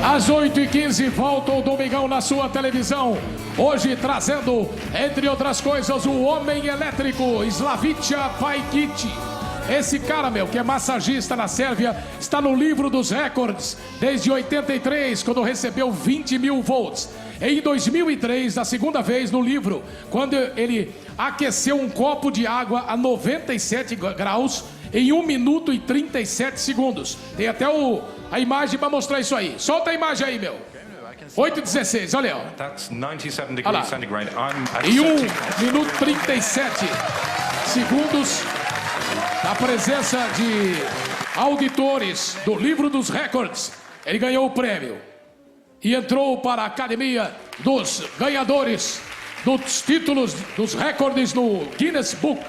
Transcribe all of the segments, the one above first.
Às 8h15, volta o Domingão na sua televisão. Hoje trazendo, entre outras coisas, o homem elétrico, Slavica Pajkic. Esse cara, que é massagista na Sérvia, está no livro dos recordes desde 83, quando recebeu 20 mil volts. Em 2003, a segunda vez no livro, quando ele aqueceu um copo de água a 97 graus em 1 minuto e 37 segundos. Tem até a imagem para mostrar isso aí. Solta a imagem aí, 8h16, olha aí, ó. That's 97 degrees centigrade. Em 1 minuto e 37 segundos, na presença de auditores do livro dos recordes, ele ganhou o prêmio e entrou para a academia dos ganhadores dos títulos dos recordes no Guinness Book.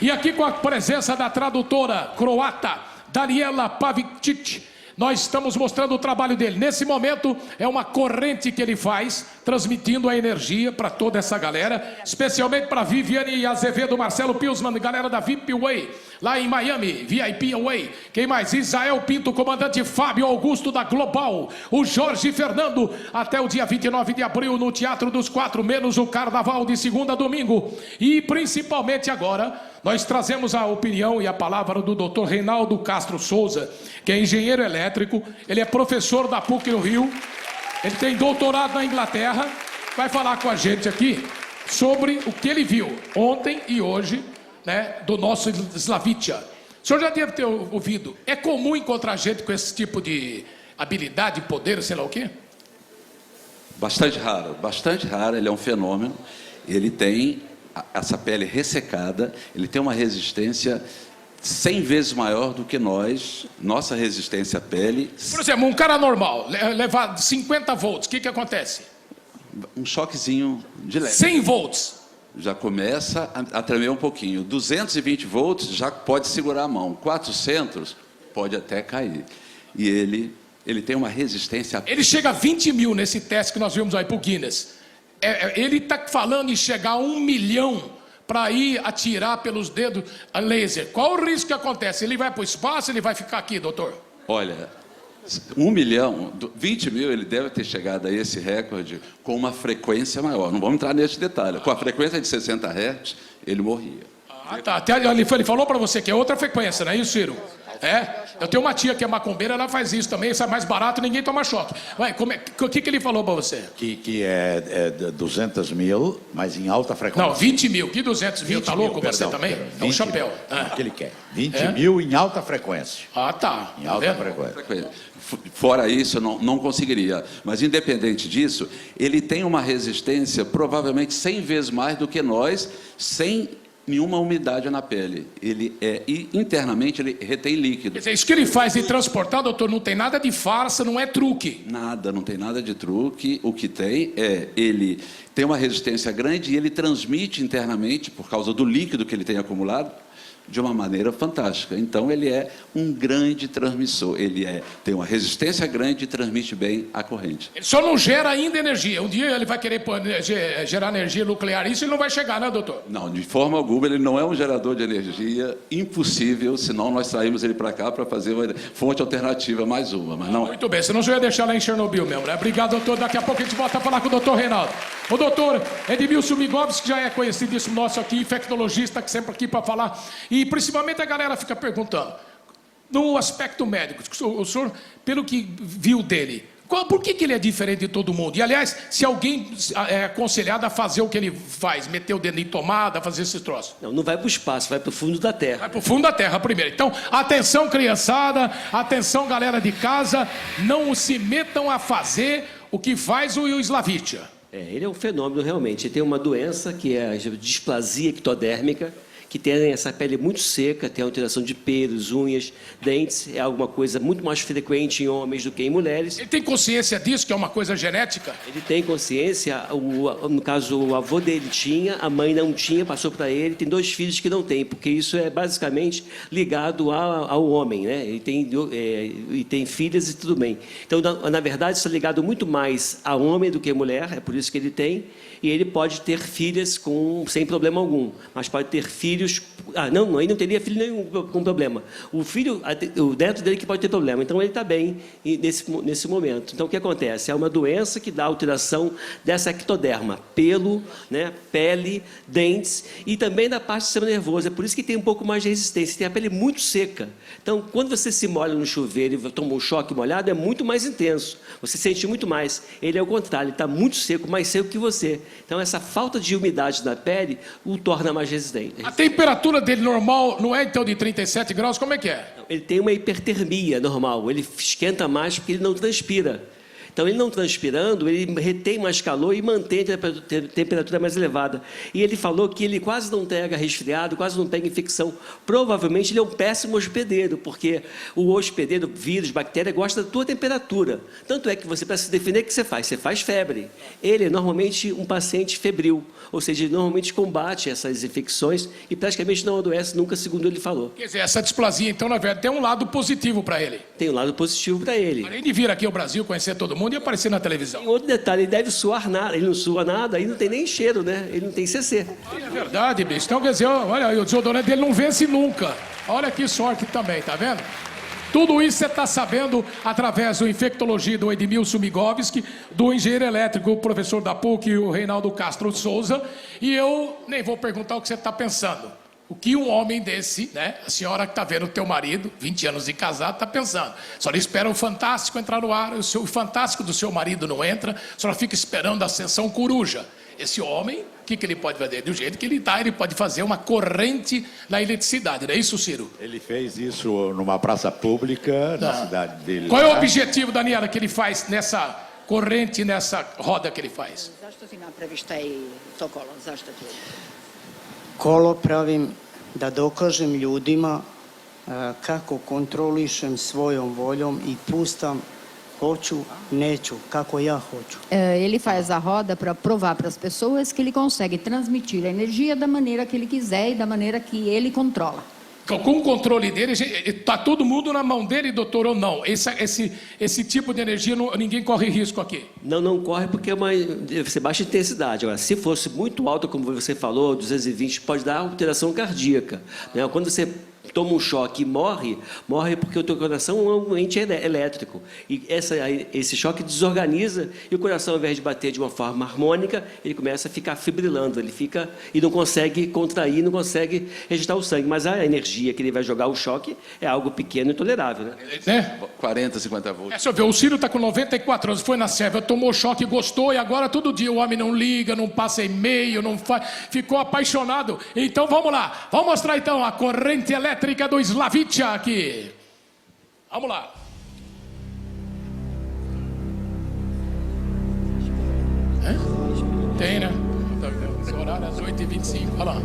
E aqui com a presença da tradutora croata Daniela Pavicic, nós estamos mostrando o trabalho dele. Nesse momento é uma corrente que ele faz, transmitindo a energia para toda essa galera, especialmente para Viviane Azevedo, Marcelo Pilsman, galera da VIP Way, lá em Miami, VIP Way. Quem mais? Israel Pinto, comandante Fábio Augusto da Global, o Jorge Fernando, até o dia 29 de abril no Teatro dos Quatro, menos o Carnaval de segunda a domingo. E principalmente agora, nós trazemos a opinião e a palavra do Dr. Reinaldo Castro Souza, que é engenheiro elétrico, ele é professor da PUC no Rio, ele tem doutorado na Inglaterra, vai falar com a gente aqui sobre o que ele viu ontem e hoje, do nosso Slavica. O senhor já deve ter ouvido, é comum encontrar gente com esse tipo de habilidade, poder, sei lá o quê? Bastante raro, ele é um fenômeno, ele tem essa pele ressecada, ele tem uma resistência 100 vezes maior do que nossa resistência à pele. Por exemplo, um cara normal, levar 50 volts, o que acontece? Um choquezinho de leve. 100 volts. Já começa a tremer um pouquinho. 220 volts já pode segurar a mão. 400 pode até cair. E ele tem uma resistência... Ele chega a 20 mil nesse teste que nós vimos aí para o Guinness. Ele está falando em chegar a 1 milhão para ir atirar pelos dedos a laser. Qual o risco que acontece? Ele vai para o espaço, ele vai ficar aqui, doutor? Olha, 1 milhão, 20 mil, ele deve ter chegado a esse recorde com uma frequência maior. Não vamos entrar nesse detalhe. Com a frequência de 60 Hz, ele morria. Ah, tá. Até ele falou para você que é outra frequência, não é isso, Ciro? Eu tenho uma tia que é macumbeira, ela faz isso também, isso é mais barato, ninguém toma choque. O que ele falou para você? Que é 200 mil, mas em alta frequência. Não, 20 mil, que 200 mil, tá louco você também? É um chapéu. O que ele quer, 20 mil em alta frequência. Ah, tá. Em alta frequência. Fora isso, não conseguiria. Mas, independente disso, ele tem uma resistência provavelmente 100 vezes mais do que nós, sem nenhuma umidade na pele. E internamente ele retém líquido. Quer dizer, isso que ele faz de transportar, doutor, não tem nada de farsa, não é truque. Nada, não tem nada de truque. O que tem ele tem uma resistência grande e ele transmite internamente, por causa do líquido que ele tem acumulado, de uma maneira fantástica. Então, ele é um grande transmissor. Ele tem uma resistência grande e transmite bem a corrente. Ele só não gera ainda energia. Um dia ele vai querer gerar energia nuclear. Isso ele não vai chegar, né, doutor? Não, de forma alguma. Ele não é um gerador de energia. Impossível, senão nós traímos ele para cá para fazer uma fonte alternativa, mais uma. Mas não. Muito bem, senão eu ia deixar lá em Chernobyl mesmo, né? Obrigado, doutor. Daqui a pouco a gente volta a falar com o doutor Reinaldo. O doutor Edmilson Migovski, que já é conhecidíssimo nosso aqui, infectologista, que sempre aqui para falar. E principalmente a galera fica perguntando, no aspecto médico, o senhor, pelo que viu dele, por que ele é diferente de todo mundo? E, aliás, se alguém é aconselhado a fazer o que ele faz, meter o dedo em tomada, fazer esses troços? Não vai para o espaço, vai para o fundo da Terra. Vai para o fundo da Terra primeiro. Então, atenção, criançada, atenção, galera de casa, não se metam a fazer o que faz o Slavica. Ele é um fenômeno realmente. Ele tem uma doença que é a displasia ectodérmica, que tem essa pele muito seca, tem alteração de pelos, unhas, dentes, é alguma coisa muito mais frequente em homens do que em mulheres. Ele tem consciência disso, que é uma coisa genética? Ele tem consciência, no caso o avô dele tinha, a mãe não tinha, passou para ele, tem 2 filhos que não tem, porque isso é basicamente ligado ao homem, né? Ele tem filhas e tudo bem. Então, na verdade, isso é ligado muito mais a homem do que a mulher, é por isso que ele tem, e ele pode ter filhas sem problema algum, mas pode ter filhos filhos... Não, ele não teria filho nenhum com problema. O filho, o neto dele que pode ter problema. Então, ele está bem nesse momento. Então, o que acontece? É uma doença que dá alteração dessa ectoderma, pelo, né, pele, dentes e também da parte do sistema nervoso. É por isso que tem um pouco mais de resistência. Tem a pele muito seca. Então, quando você se molha no chuveiro e toma um choque molhado, é muito mais intenso. Você sente muito mais. Ele é o contrário, ele está muito seco, mais seco que você. Então, essa falta de umidade na pele o torna mais resistente. A temperatura dele normal não é então de 37 graus? Como é que é? Ele tem uma hipertermia normal. Ele esquenta mais porque ele não transpira. Então, ele não transpirando, ele retém mais calor e mantém a temperatura mais elevada. E ele falou que ele quase não pega resfriado, quase não pega infecção. Provavelmente ele é um péssimo hospedeiro, porque o hospedeiro, vírus, bactéria, gosta da tua temperatura. Tanto é que você, para se defender, o que você faz? Você faz febre. Ele é normalmente um paciente febril, ou seja, ele normalmente combate essas infecções e praticamente não adoece nunca, segundo ele falou. Quer dizer, essa displasia, então, na verdade, tem um lado positivo para ele. Tem um lado positivo para ele. Além de vir aqui ao Brasil, conhecer todo mundo e aparecer na televisão. Tem outro detalhe, ele deve suar nada, ele não sua nada, aí não tem nem cheiro, né? Ele não tem CC. É verdade, bicho. Então, quer dizer, olha aí, o desodorante dele não vence nunca. Olha que sorte também, tá vendo? Tudo isso você está sabendo através do infectologista do Edmilson Migovski, do engenheiro elétrico, o professor da PUC, o Reinaldo Castro Souza, e eu nem vou perguntar o que você está pensando. O que um homem desse, né, a senhora que está vendo o teu marido, 20 anos de casado, está pensando. A senhora espera o Fantástico entrar no ar, o Fantástico do seu marido não entra, a senhora fica esperando a sessão coruja. Esse homem, o que ele pode fazer? Do jeito que ele está, ele pode fazer uma corrente na eletricidade, não é isso, Ciro? Ele fez isso numa praça pública na cidade dele. Qual é o objetivo, Daniela, que ele faz nessa corrente, nessa roda que ele faz? Zašto si napraviš taj sokolo? Zašto ti? Kolo pravim da dokažem ljudima kako kontrolišem svojom voljom i pustam hoću, neću, kako ja hoću. Ele faz a roda para provar para as pessoas que ele consegue transmitir a energia da maneira que ele quiser e da maneira que ele controla. Com o controle dele, está todo mundo na mão dele, doutor, ou não? Esse tipo de energia, ninguém corre risco aqui? Não corre porque deve ser baixa intensidade. Agora, se fosse muito alta, como você falou, 220, pode dar alteração cardíaca, né? Quando você toma um choque e morre porque o teu coração é um ente elétrico. E esse choque desorganiza e o coração, ao invés de bater de uma forma harmônica, ele começa a ficar fibrilando, ele fica e não consegue contrair, não consegue registrar o sangue. Mas a energia que ele vai jogar o choque é algo pequeno e tolerável, né? 40, 50 volts. Deixa eu ver, o Ciro está com 94 anos, foi na Sérvia, tomou choque, gostou, e agora todo dia o homem não liga, não passa e-mail, não faz, ficou apaixonado. Então vamos lá, vamos mostrar então a corrente elétrica do Slavica aqui. Vamos lá. Tem, né? Esse horário é às 8h25. Olha lá.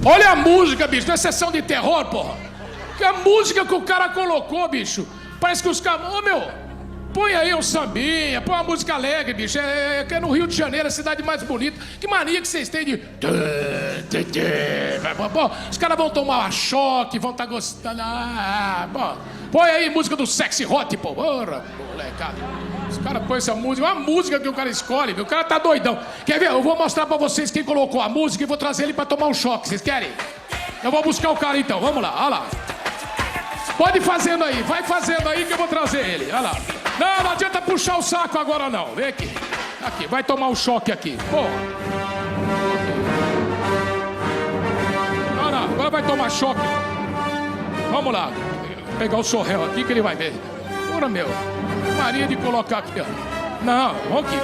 Olha a música, bicho. Não é sessão de terror, porra. Que a música que o cara colocou, bicho. Parece que os caras... Ô, meu... Põe aí um sambinha, põe uma música alegre, bicho. É no Rio de Janeiro, a cidade mais bonita. Que mania que vocês têm de... Os caras vão tomar choque, vão estar gostando. Põe aí música do Sexy Hot, pô. Porra, molecada. Os caras põem essa música, uma música que o cara escolhe, o cara tá doidão. Quer ver? Eu vou mostrar pra vocês quem colocou a música e vou trazer ele pra tomar um choque. Vocês querem? Eu vou buscar o cara então, vamos lá, olha lá. Pode ir fazendo aí, vai fazendo aí que eu vou trazer ele, olha lá. Não adianta puxar o saco agora não, vem aqui. Aqui, vai tomar um choque aqui. Porra. Não, agora vai tomar choque. Vamos lá, vou pegar o sorrel aqui que ele vai ver. Porra, meu, Maria de colocar aqui, ó. Não, vamos aqui.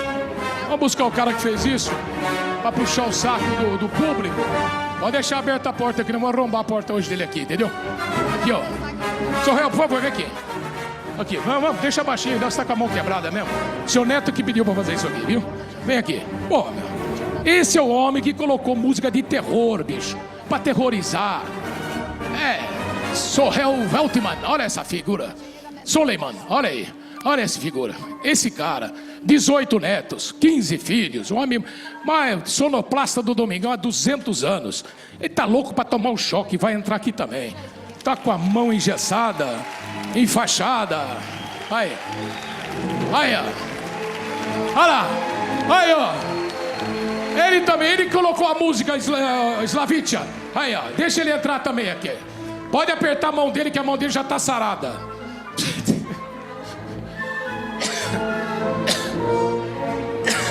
Vamos buscar o cara que fez isso, pra puxar o saco do público. Pode deixar aberta a porta aqui, não vou arrombar a porta hoje dele aqui, entendeu? Aqui, ó. Sorrel, por favor, vem aqui. Aqui, vamos, deixa baixinho, você tá com a mão quebrada mesmo. Seu neto que pediu pra fazer isso aqui, viu? Vem aqui. Pô, meu, esse é o homem que colocou música de terror, bicho. Pra terrorizar. Sorrel Veltman, olha essa figura. Soleiman, olha aí. Olha essa figura. Esse cara, 18 netos, 15 filhos, um homem mais sonoplasta do Domingão há 200 anos. Ele tá louco pra tomar um choque, vai entrar aqui também. Tá com a mão engessada, enfaixada. Aí. Aí, ó. Olha lá. Aí, ó. Ele também, ele colocou a música Slavitia. Aí, ó. Deixa ele entrar também aqui. Pode apertar a mão dele, que a mão dele já tá sarada.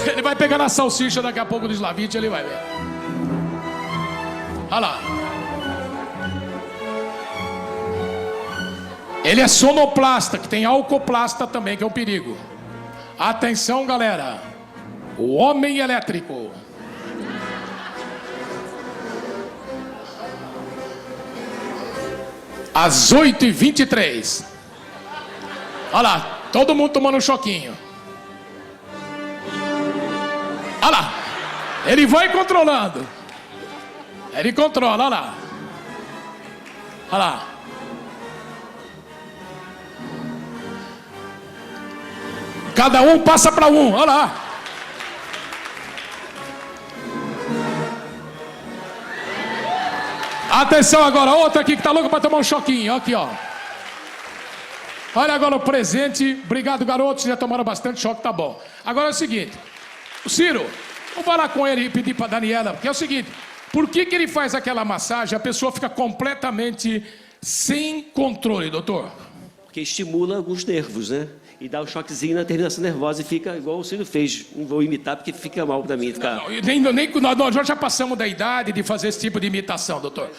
Ele vai pegar na salsicha daqui a pouco do Slavitia, ele vai ver. Olha lá. Ele é sonoplasta, que tem alcoplasta também, que é um perigo. Atenção, galera. O homem elétrico. Às 8h23. Olha lá, todo mundo tomando um choquinho. Olha lá. Ele vai controlando. Ele controla, olha lá. Olha lá. Cada um passa para um, olha lá. Atenção agora, outra aqui que tá louca para tomar um choquinho, aqui ó. Olha agora o presente. Obrigado, garotos, já tomaram bastante choque, tá bom. Agora é o seguinte, o Ciro, vou falar com ele e pedir para Daniela, porque é o seguinte, por que ele faz aquela massagem, a pessoa fica completamente sem controle, doutor? Porque estimula alguns nervos, né? E dá um choquezinho na terminação nervosa e fica igual o Ciro fez. Não vou imitar porque fica mal para mim. Ficar... Nós já passamos da idade de fazer esse tipo de imitação, doutor.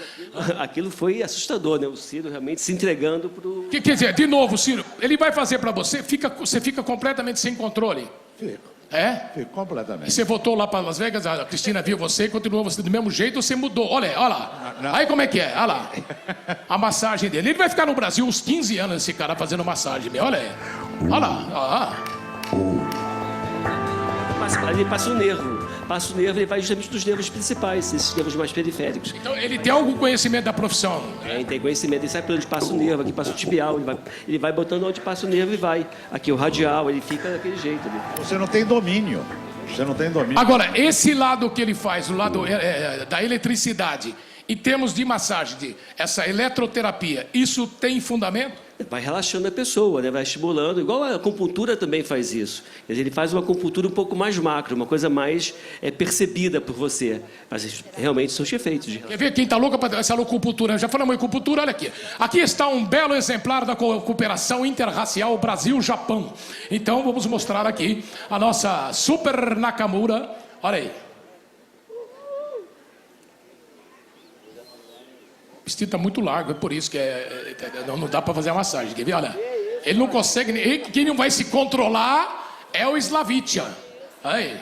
Aquilo foi assustador, né? O Ciro realmente se entregando para o... Quer dizer, de novo, Ciro, ele vai fazer para você, você fica completamente sem controle. Fico. É? Fico completamente. E você voltou lá para Las Vegas, a Cristina viu você e continuou você do mesmo jeito, ou você mudou? Olha lá. Não. Aí como é que é? Olha lá. A massagem dele. Ele vai ficar no Brasil uns 15 anos, esse cara, fazendo massagem. Olha aí. Olha lá. Ele passa o nervo. Passa o nervo, ele vai justamente dos nervos principais, esses nervos mais periféricos. Então ele tem algum conhecimento da profissão? Tem conhecimento, ele sabe por onde passa o nervo, aqui passa o tibial, ele vai botando onde passa o nervo e vai. Aqui o radial, ele fica daquele jeito ali. Você não tem domínio. Você não tem domínio. Agora, esse lado que ele faz, o lado da eletricidade, em termos de massagem, essa eletroterapia, isso tem fundamento? Vai relaxando a pessoa, né? Vai estimulando, igual a acupuntura também faz isso. Quer dizer, ele faz uma acupuntura um pouco mais macro, uma coisa mais percebida por você. Mas realmente são efeitos. Quer ver quem está louca para essa acupuntura? Já falamos em acupuntura, olha aqui. Aqui está um belo exemplar da cooperação interracial Brasil-Japão. Então vamos mostrar aqui a nossa Super Nakamura. Olha aí. O vestido está muito largo, é por isso que não dá para fazer a massagem. Quer ver? Olha, ele não consegue. Quem não vai se controlar é o Slavitia. Aí.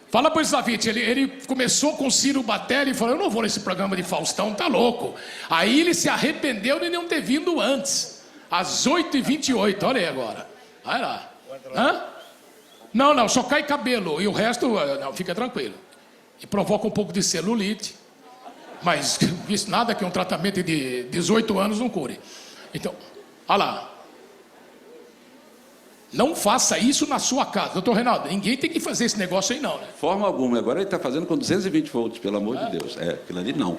Fala pro Slavitia, ele começou com o Ciro Batelli e falou: eu não vou nesse programa de Faustão, tá louco. Aí ele se arrependeu de não ter vindo antes. Às 8h28, olha aí agora. Olha lá. Hã? Não, só cai cabelo. E o resto, não, fica tranquilo. E provoca um pouco de celulite. Mas nada que um tratamento de 18 anos não cure. Então, olha lá. Não faça isso na sua casa. Doutor Reinaldo, ninguém tem que fazer esse negócio aí não, né? Forma alguma. Agora ele está fazendo com 220 volts, pelo amor de Deus. Aquilo ali não.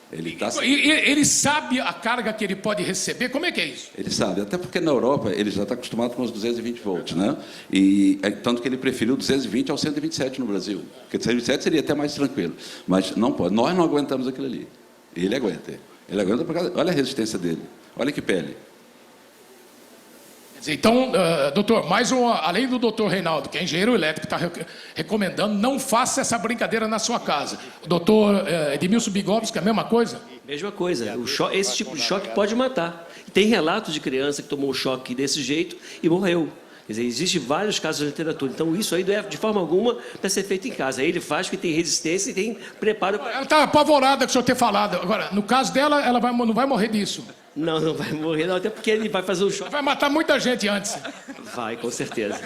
Ele sabe a carga que ele pode receber? Como é que é isso? Ele sabe, até porque na Europa ele já está acostumado com os 220 volts, né? E tanto que ele preferiu 220 ao 127 no Brasil. Porque 127 seria até mais tranquilo. Mas não pode, nós não aguentamos aquilo ali. Ele aguenta. Ele aguenta por causa... Olha a resistência dele. Olha que pele. Então, doutor, além do doutor Reinaldo, que é engenheiro elétrico, está recomendando, não faça essa brincadeira na sua casa. O doutor Edmilson Bigovski, a mesma coisa? Mesma coisa. Esse tipo de choque pode matar. Tem relatos de criança que tomou um choque desse jeito e morreu. Quer dizer, existem vários casos na literatura. Então, isso aí, de forma alguma, para ser feito em casa. Aí ele faz porque tem resistência e tem preparo. Ela está apavorada com o senhor ter falado. Agora, no caso dela, ela não vai morrer disso. Não vai morrer, não, até porque ele vai fazer o choque. Vai matar muita gente antes. Vai, com certeza.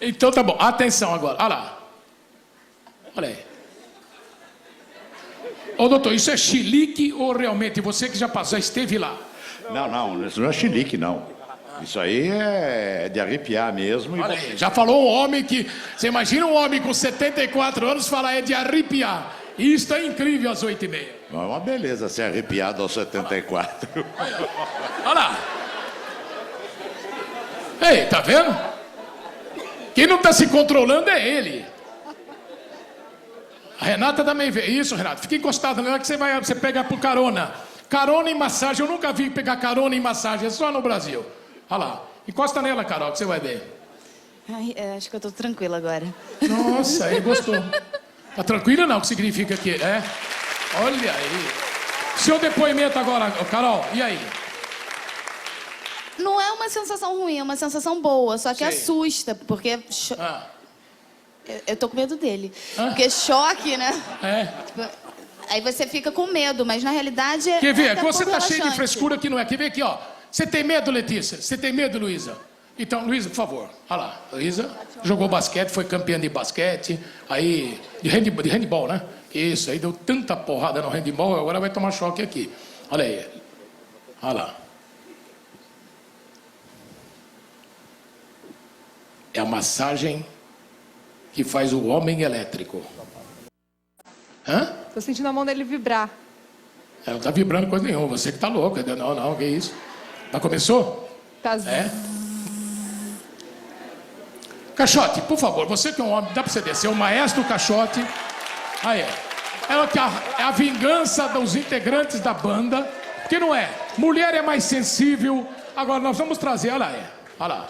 Então tá bom. Atenção agora. Olha lá. Olha aí. Ô doutor, isso é chilique ou realmente você que já esteve lá? Não, isso não é chilique, não. Isso aí é de arrepiar mesmo. Olha aí, já falou um homem que... Você imagina um homem com 74 anos falar é de arrepiar. Isso é incrível às 8h30. É uma beleza ser arrepiado aos 74. Olha lá. Ei, tá vendo? Quem não está se controlando é ele. A Renata também vê. Isso, Renato. Fica encostado nela que você pega por carona. Carona em massagem. Eu nunca vi pegar carona em massagem. É só no Brasil. Olha lá. Encosta nela, Carol, que você vai ver. Ai, acho que eu tô tranquila agora. Nossa, ele gostou. Tá tranquila não? O que significa que é? Olha aí. Seu depoimento agora, Carol. E aí? Não é uma sensação ruim, é uma sensação boa, só que Sei. assusta, porque... Ah, Eu tô com medo dele. Hã? Porque choque, né? é. Tipo, aí você fica com medo, mas na realidade é. Quer ver? até Você pouco tá cheio de relaxante. frescura que não é. Quer ver aqui, ó. Você tem medo, Letícia? Você tem medo, Luísa? Então, Luísa, por favor. Olha lá. Luísa jogou basquete, foi campeã de basquete. Aí, de handball, né? Isso, aí deu tanta porrada no handball, agora vai tomar choque aqui. Olha aí. Olha lá. É a massagem que faz o homem elétrico. Hã? Tô sentindo a mão dele vibrar. Ela não tá vibrando coisa nenhuma. Você que tá louca. Não, que isso? Já começou? Tá É? Caixote, por favor, você que é um homem, dá pra você descer. O maestro Caixote. Aí é. Ela que é a vingança dos integrantes da banda. Que não é? Mulher é mais sensível. Agora nós vamos trazer, olha lá, olha lá.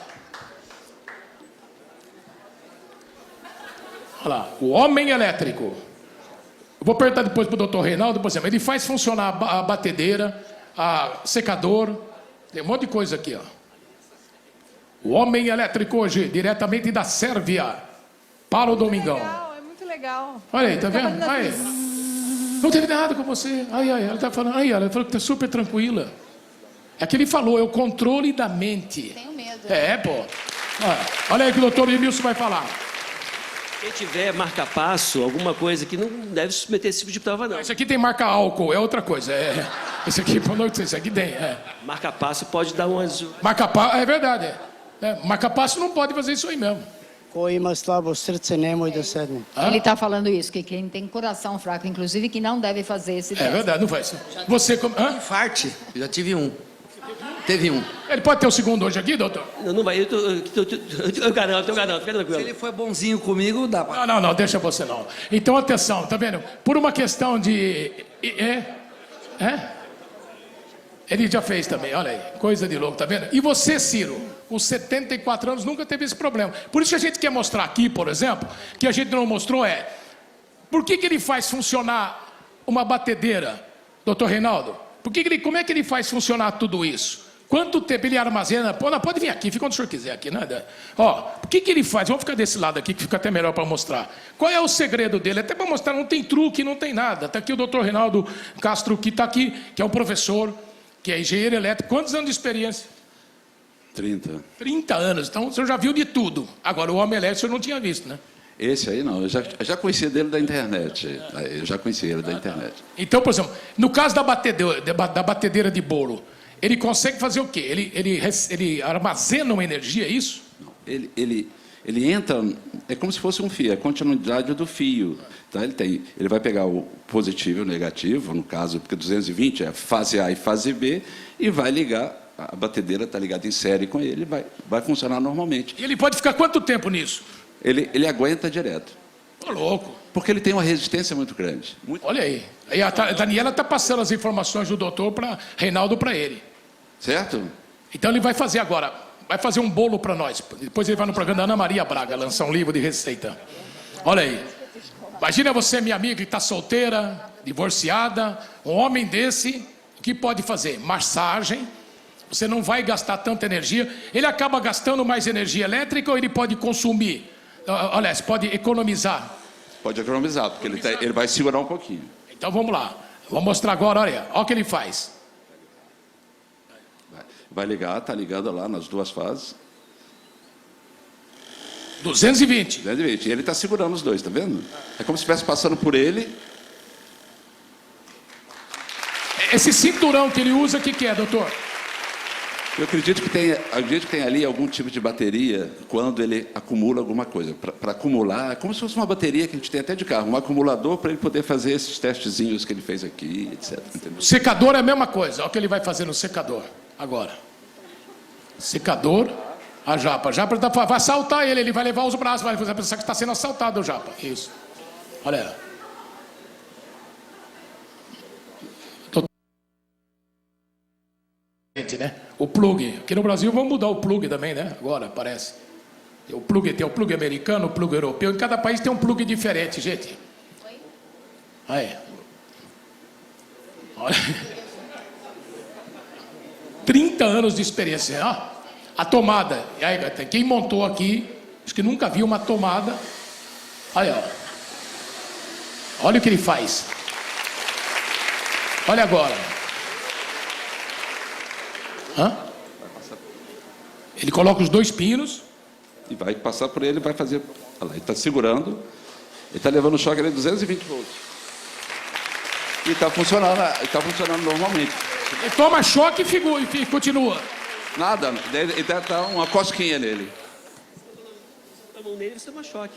Olha lá, o homem elétrico. Eu vou perguntar depois pro doutor Reinaldo, por exemplo, ele faz funcionar a batedeira, a secador, tem um monte de coisa aqui, ó. O homem elétrico hoje, diretamente da Sérvia, para o Domingão. Legal, é muito legal. Olha aí, tá vendo? Aí. Não teve nada com você. Aí, ela tá falando, aí, ela falou que tá super tranquila. É que ele falou, é o controle da mente. Tenho medo. É, pô. Olha aí que o doutor Emilson vai falar. Quem tiver marca-passo, alguma coisa que não deve submeter esse tipo de prova, não. Esse aqui tem marca álcool, é outra coisa. Esse aqui, por noite, esse aqui tem. Marca-passo pode dar umas... Marca-passo, é verdade. Marca-passo não pode fazer isso aí mesmo. Ko ima slabo srce, nemoj da sedne. Ele está falando isso, que quem tem coração fraco, inclusive, que não deve fazer esse É teste. verdade, não faz. Você como. Hã? Infarte, já tive um. Teve um. Ele pode ter o segundo hoje aqui, doutor? Não vai, eu garanto, fica tranquilo. Se ele foi bonzinho comigo, dá pra... Não, deixa você não. Então, atenção, tá vendo? Por uma questão de... Ele já fez também, olha aí. Coisa de louco, tá vendo? E você, Ciro, com 74 anos, nunca teve esse problema. Por isso que a gente quer mostrar aqui, por exemplo, que a gente não mostrou por que ele faz funcionar uma batedeira, doutor Reinaldo? Como é que ele faz funcionar tudo isso? Quanto tempo ele armazena? Pode vir aqui, fica onde o senhor quiser aqui, né? Ó, o que ele faz? Vamos ficar desse lado aqui, que fica até melhor para mostrar. Qual é o segredo dele? Até para mostrar, não tem truque, não tem nada. Está aqui o doutor Reinaldo Castro, que está aqui, que é um professor, que é engenheiro elétrico. Quantos anos de experiência? 30. 30 anos. Então, o senhor já viu de tudo. Agora, o homem elétrico, o senhor não tinha visto, né? Esse aí não, eu já conhecia dele da internet. Eu já conhecia ele da internet. Então, por exemplo, no caso da batedeira de bolo, ele consegue fazer o quê? Ele armazena uma energia, é isso? Não, ele entra, é como se fosse um fio, é a continuidade do fio. Tá? Ele vai pegar o positivo e o negativo, no caso, porque 220 é fase A e fase B, e vai ligar, a batedeira está ligada em série com ele, vai funcionar normalmente. E ele pode ficar quanto tempo nisso? Ele aguenta direto. Tô louco. Porque ele tem uma resistência muito grande. Olha aí. Aí a Daniela está passando as informações do doutor para Reinaldo para ele. Certo? Então ele vai fazer agora. Vai fazer um bolo para nós. Depois ele vai no programa da Ana Maria Braga lançar um livro de receita. Olha aí. Imagina você, minha amiga, que está solteira, divorciada, um homem desse, o que pode fazer? Massagem. Você não vai gastar tanta energia. Ele acaba gastando mais energia elétrica ou ele pode consumir? Olha, você pode economizar. Pode economizar, porque ele vai segurar um pouquinho. Então vamos lá. Vou mostrar agora, olha o que ele faz. Vai ligar, está ligado lá nas duas fases. 220. 220. E ele está segurando os dois, tá vendo? É como se estivesse passando por ele. Esse cinturão que ele usa, o que é, doutor? Eu acredito que tem ali algum tipo de bateria quando ele acumula alguma coisa. Para acumular, é como se fosse uma bateria que a gente tem até de carro, um acumulador para ele poder fazer esses testezinhos que ele fez aqui, etc. Entendeu? Secador é a mesma coisa. Olha o que ele vai fazer no secador agora. Secador. A Japa. A Japa vai assaltar ele vai levar os braços, vai pensar que está sendo assaltado o Japa. Isso. Olha. Né? O plug. Aqui no Brasil vamos mudar o plug também, né? Agora, parece. Tem o plug americano, o plug europeu. Em cada país tem um plug diferente, gente. Aí. Olha. 30 anos de experiência. Ó. A tomada. E aí, quem montou aqui, acho que nunca viu uma tomada. Aí, ó. Olha o que ele faz. Olha agora. Hã? Ele coloca os 2 pinos. E vai passar por ele, vai fazer... Olha lá, ele está segurando. Ele está levando o choque a 220 volts. E está funcionando normalmente. Ele toma choque e continua. Nada, ele deve estar uma cosquinha nele. A mão nele, você toma choque.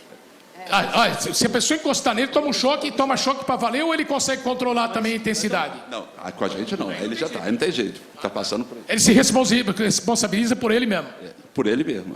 Se a pessoa encostar nele, toma um choque e toma choque para valer, ou ele consegue controlar também a intensidade? Não, com a gente não. Ele já está, não tem jeito. Está passando por ele. Ele se responsabiliza por ele mesmo. Por ele mesmo.